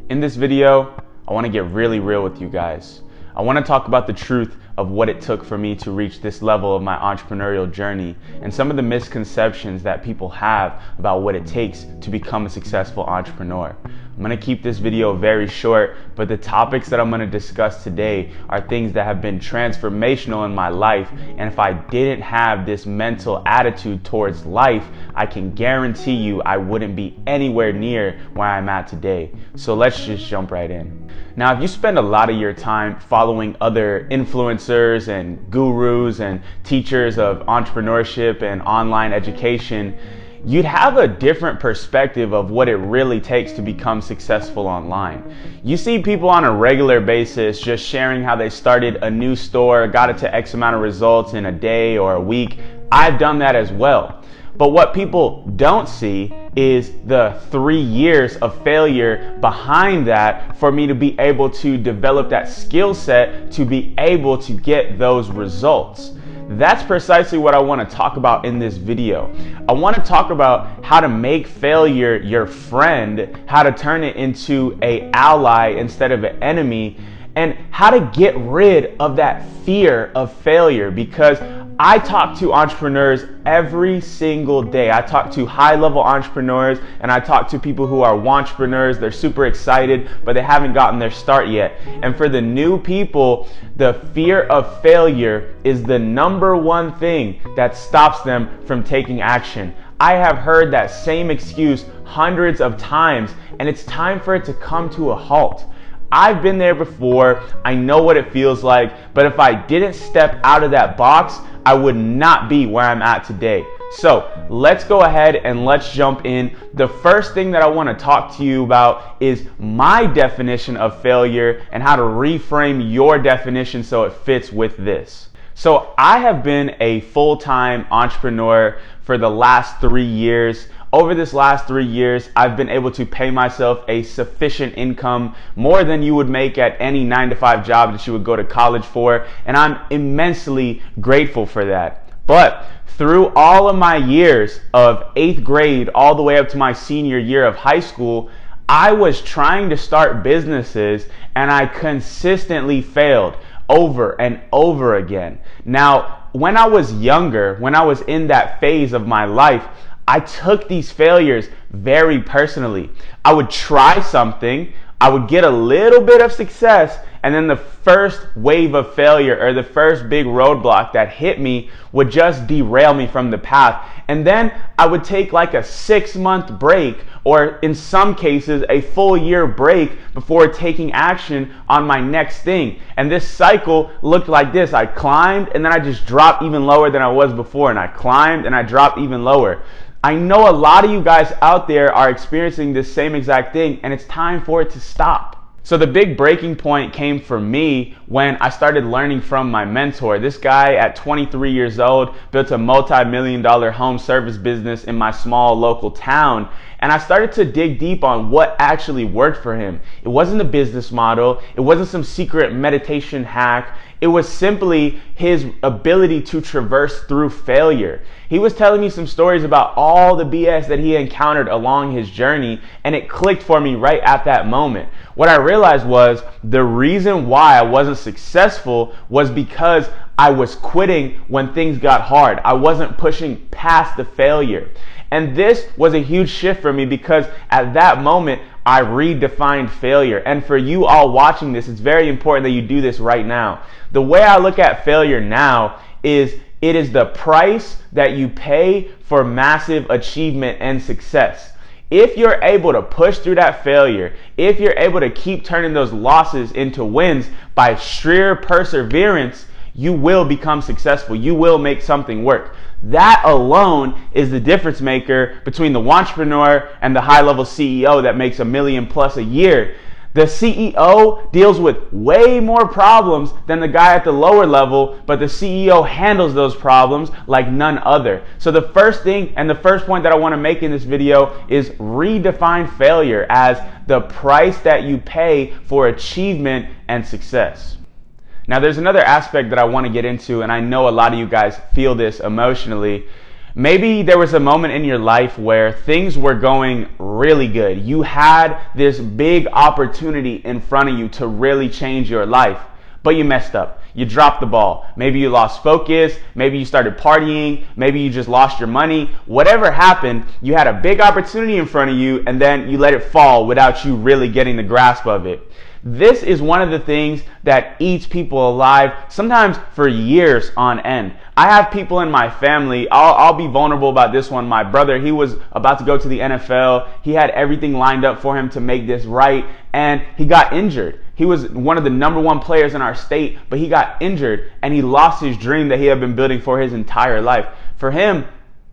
In this video, I want to get really real with you guys. I want to talk about the truth of what it took for me to reach this level of my entrepreneurial journey and some of the misconceptions that people have about what it takes to become a successful entrepreneur. I'm going to keep this video very short, but the topics that I'm going to discuss today are things that have been transformational in my life, and if I didn't have this mental attitude towards life, I can guarantee you I wouldn't be anywhere near where I'm at today. So let's just jump right in. Now, if you spend a lot of your time following other influencers and gurus and teachers of entrepreneurship and online education, you'd have a different perspective of what it really takes to become successful online. You see people on a regular basis just sharing how they started a new store, got it to X amount of results in a day or a week. I've done that as well. But what people don't see is the 3 years of failure behind that for me to be able to develop that skill set to be able to get those results. That's precisely what I want to talk about in this video. I want to talk about how to make failure your friend, how to turn it into an ally instead of an enemy, and how to get rid of that fear of failure, because I talk to entrepreneurs every single day. I talk to high-level entrepreneurs and I talk to people who are wantrepreneurs. They're super excited, but they haven't gotten their start yet. And for the new people, the fear of failure is the number one thing that stops them from taking action. I have heard that same excuse hundreds of times, and it's time for it to come to a halt. I've been there before, I know what it feels like, but if I didn't step out of that box, I would not be where I'm at today. So let's go ahead and let's jump in. The first thing that I want to talk to you about is my definition of failure and how to reframe your definition so it fits with this. So I have been a full-time entrepreneur for the last 3 years. Over this last 3 years, I've been able to pay myself a sufficient income, more than you would make at any 9-to-5 job that you would go to college for, and I'm immensely grateful for that. But through all of my years of 8th grade all the way up to my senior year of high school, I was trying to start businesses and I consistently failed over and over again. Now, when I was younger, when I was in that phase of my life, I took these failures very personally. I would try something, I would get a little bit of success, and then the first wave of failure or the first big roadblock that hit me would just derail me from the path. And then I would take like a 6-month break, or in some cases a full year break, before taking action on my next thing. And this cycle looked like this. I climbed and then I just dropped even lower than I was before, and I climbed and I dropped even lower. I know a lot of you guys out there are experiencing this same exact thing, and it's time for it to stop. So the big breaking point came for me when I started learning from my mentor. This guy at 23 years old built a multi-million-dollar home service business in my small local town. And I started to dig deep on what actually worked for him. It wasn't a business model. It wasn't some secret meditation hack. It was simply his ability to traverse through failure. He was telling me some stories about all the BS that he encountered along his journey, and it clicked for me right at that moment. What I realized was the reason why I wasn't successful was because I was quitting when things got hard. I wasn't pushing past the failure. And this was a huge shift for me, because at that moment, I redefined failure. And for you all watching this, it's very important that you do this right now. The way I look at failure now is it is the price that you pay for massive achievement and success. If you're able to push through that failure, if you're able to keep turning those losses into wins by sheer perseverance, you will become successful. You will make something work. That alone is the difference maker between the wantrepreneur and the high-level CEO that makes $1 million+ a year. The CEO deals with way more problems than the guy at the lower level, but the CEO handles those problems like none other. So the first thing and the first point that I want to make in this video is redefine failure as the price that you pay for achievement and success. Now, there's another aspect that I want to get into, and I know a lot of you guys feel this emotionally. Maybe there was a moment in your life where things were going really good. You had this big opportunity in front of you to really change your life, but you messed up. You dropped the ball. Maybe you lost focus. Maybe you started partying. Maybe you just lost your money. Whatever happened, you had a big opportunity in front of you and then you let it fall without you really getting the grasp of it. This is one of the things that eats people alive, sometimes for years on end. I have people in my family, I'll be vulnerable about this one. My brother, he was about to go to the NFL. He had everything lined up for him to make this right, and he got injured. He was one of the #1 players in our state, but he got injured, and he lost his dream that he had been building for his entire life. For him,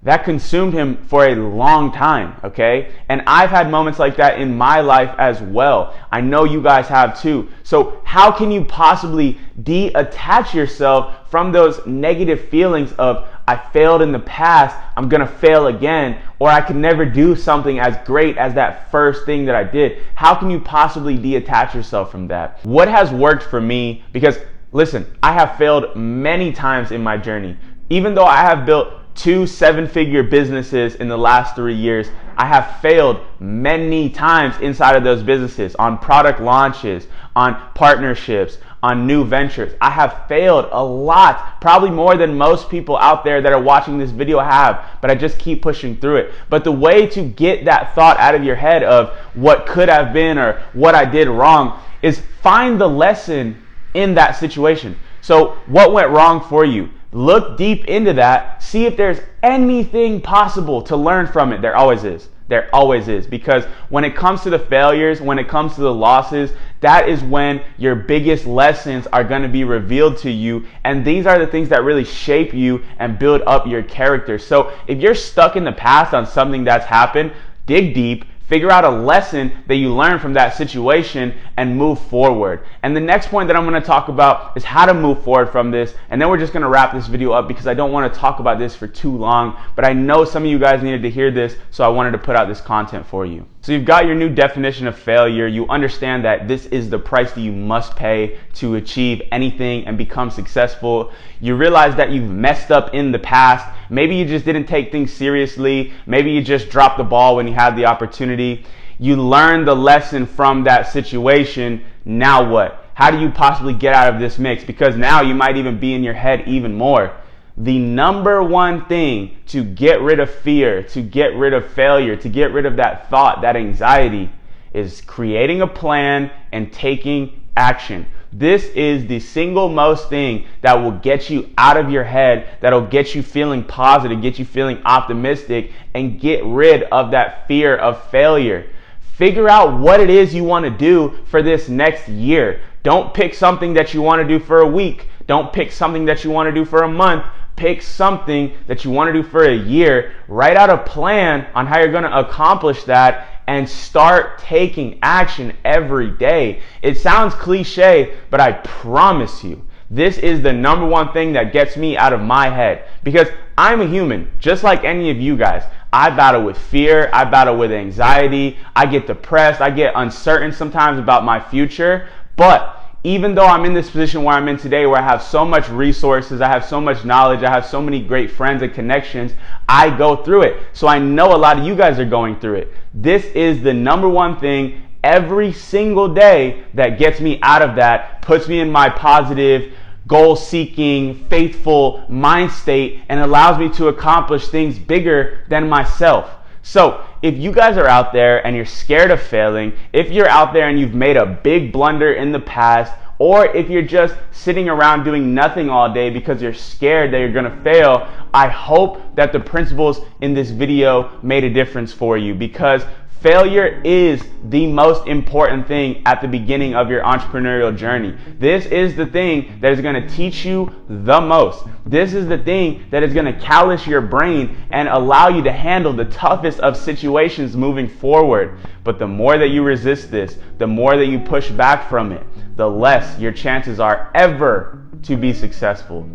that consumed him for a long time, okay? And I've had moments like that in my life as well. I know you guys have too. So how can you possibly detach yourself from those negative feelings of, I failed in the past, I'm gonna fail again, or I can never do something as great as that first thing that I did? How can you possibly detach yourself from that? What has worked for me, because listen, I have failed many times in my journey. Even though I have built 2 7-figure businesses in the last 3 years, I have failed many times inside of those businesses, on product launches, on partnerships, on new ventures. I have failed a lot, probably more than most people out there that are watching this video have, but I just keep pushing through it. But the way to get that thought out of your head of what could have been or what I did wrong is find the lesson in that situation. So what went wrong for you? Look deep into that. See if there's anything possible to learn from it. There always is. There always is. Because when it comes to the failures, when it comes to the losses, that is when your biggest lessons are going to be revealed to you. And these are the things that really shape you and build up your character. So if you're stuck in the past on something that's happened, dig deep. Figure out a lesson that you learned from that situation and move forward. And the next point that I'm going to talk about is how to move forward from this. And then we're just going to wrap this video up because I don't want to talk about this for too long. But I know some of you guys needed to hear this, so I wanted to put out this content for you. So you've got your new definition of failure. You understand that this is the price that you must pay to achieve anything and become successful. You realize that you've messed up in the past. Maybe you just didn't take things seriously. Maybe you just dropped the ball when you had the opportunity. You learned the lesson from that situation. Now what? How do you possibly get out of this mix? Because now you might even be in your head even more. The #1 thing to get rid of fear, to get rid of failure, to get rid of that thought, that anxiety, is creating a plan and taking action. This is the single most thing that will get you out of your head, that'll get you feeling positive, get you feeling optimistic, and get rid of that fear of failure. Figure out what it is you want to do for this next year. Don't pick something that you want to do for a week. Don't pick something that you want to do for a month. Pick something that you want to do for a year. Write out a plan on how you're going to accomplish that and start taking action every day. It sounds cliche, but I promise you, this is the #1 thing that gets me out of my head, because I'm a human, just like any of you guys. I battle with fear, I battle with anxiety, I get depressed, I get uncertain sometimes about my future, but even though I'm in this position where I'm in today, where I have so much resources, I have so much knowledge, I have so many great friends and connections, I go through it. So I know a lot of you guys are going through it. This is the #1 thing every single day that gets me out of that, puts me in my positive, goal-seeking, faithful mind state, and allows me to accomplish things bigger than myself. So if you guys are out there and you're scared of failing, if you're out there and you've made a big blunder in the past, or if you're just sitting around doing nothing all day because you're scared that you're going to fail, I hope that the principles in this video made a difference for you, because failure is the most important thing at the beginning of your entrepreneurial journey. This is the thing that is going to teach you the most. This is the thing that is going to callous your brain and allow you to handle the toughest of situations moving forward. But the more that you resist this, the more that you push back from it, the less your chances are ever to be successful.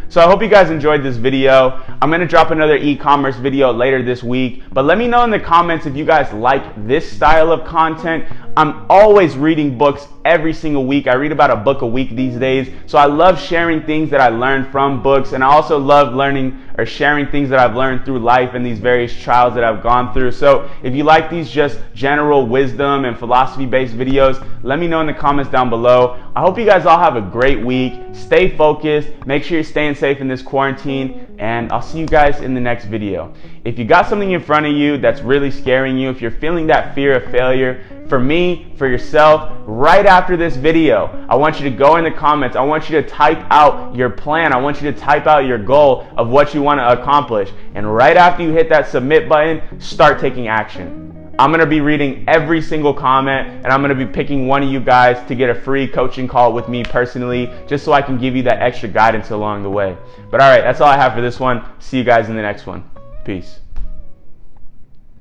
So I hope you guys enjoyed this video. I'm gonna drop another e-commerce video later this week, but let me know in the comments if you guys like this style of content. I'm always reading books every single week. I read about a book a week these days. So I love sharing things that I learned from books, and I also love learning or sharing things that I've learned through life and these various trials that I've gone through. So if you like these just general wisdom and philosophy-based videos, let me know in the comments down below. I hope you guys all have a great week. Stay focused. Make sure you're staying safe in this quarantine, and I'll see you guys in the next video. If you got something in front of you that's really scaring you, if you're feeling that fear of failure, for me, for yourself, right after this video, I want you to go in the comments. I want you to type out your plan. I want you to type out your goal of what you want to accomplish. And right after you hit that submit button, start taking action. I'm going to be reading every single comment, and I'm going to be picking one of you guys to get a free coaching call with me personally, just so I can give you that extra guidance along the way. But all right, that's all I have for this one. See you guys in the next one. Peace.